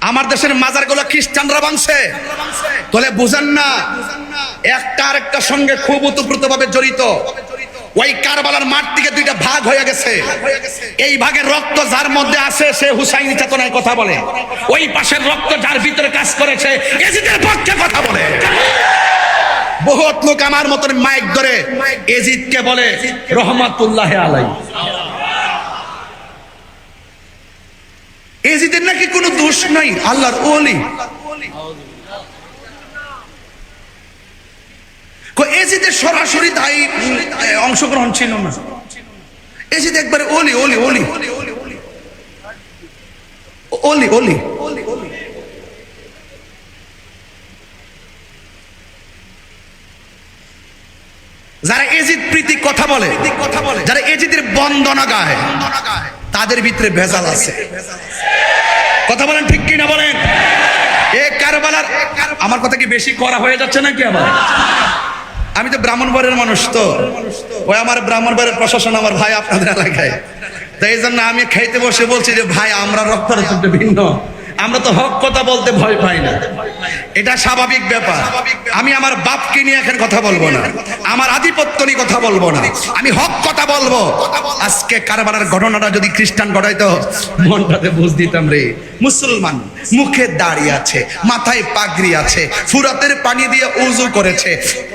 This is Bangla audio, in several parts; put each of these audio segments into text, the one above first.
আমার দেশের মাজারগুলো খ্রিস্টানরা ভাঙছে, তাহলে বুঝেন না একটা আরেকটার সঙ্গে খুব ওতপ্রোতভাবে জড়িত। ওই কারবালার মাঠ থেকে দুইটা ভাগ হয়ে গেছে, এই ভাগের রক্ত যার মধ্যে আছে সে হুসাইনি চেতনায় কথা বলে, ওই পাশের রক্ত যার ভিতরে কাজ করেছে এজিদের পক্ষে কথা বলে। বহুত লোক আমার মতন মাইক ধরে এজিদকে বলে রহমাতুল্লাহ আলাইহি। এজিদের নাকি কোনো দোষ নাই, আল্লাহর ওলি। এজিদের সরাসরি দায়ী অংশগ্রহণ ছিল না, এজিদ একবারে ওলি ওলি ওলি ওলি ওলি। যারা এজিদ প্রীতি কথা বলে, যারা এজিদের বন্দনা গায়, তাদের ভিতরে ভেজাল আছে। কথা বলেন ঠিক কিনা বলেন? এ কারবালার, আমার কথা কি বেশি করা হয়ে যাচ্ছে নাকি? আবার আমি তো ব্রাহ্মণবাড়ির মানুষ, তো ওই আমার ব্রাহ্মণবাড়ির প্রশাসন আমার ভাই আপনাদের এলাকায়, তাই এই জন্য আমি খাইতে বসে বলছি যে ভাই আমরা রক্তের ভিন্ন, আমরা তো হক কথা বলতে ভয় পাই না, এটা স্বাভাবিক ব্যাপার। আমি আমার বাপকে নিয়ে এখন কথা বলবো না, আমার আধিপত্য নিয়ে কথা বলবো না, আমি হক কথা বলবো। আজকে কারবালার ঘটনাটা যদি খ্রিস্টান ঘটাইতো মনটাতে বুঝ দিতাম রে। মুসলমান মুখে দাড়ি আছে, মাথায় পাগড়ি আছে, ফুরাতের পানি দিয়ে উযু করেছে,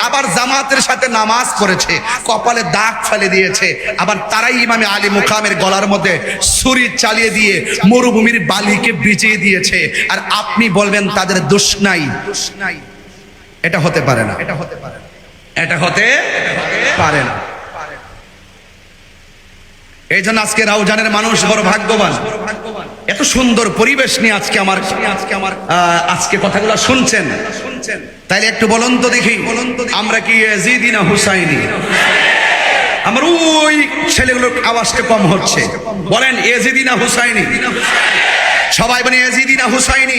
আবার জামাতের সাথে নামাজ পড়েছে, কপালে দাগ ফেলে দিয়েছে, আবার তারাই ইমামে আলী মুকামের গলার মধ্যে ছুরি চালিয়ে দিয়ে মরুভূমির বালিকে ভিজিয়ে দিয়েছে, আর আপনি বলবেন তাদের দোষ নাই? এটা হতে পারে না, এটা হতে পারে না, এটা হতে পারে না। এই জন্য আজকে রাউজানের মানুষ বড় ভাগ্যবান, এত সুন্দর পরিবেশ নিয়ে আজকে কথাগুলো শুনছেন। তাইলে একটু বলুন তো দেখি, আমরা কি ইয়াজিদি না হুসাইনি? আমার ওই ছেলেগুলোর আওয়াজটা কম হচ্ছে, বলেন ইয়াজিদি না হুসাইনি? সবাই বলেন ইয়াজিদি না হুসাইনি?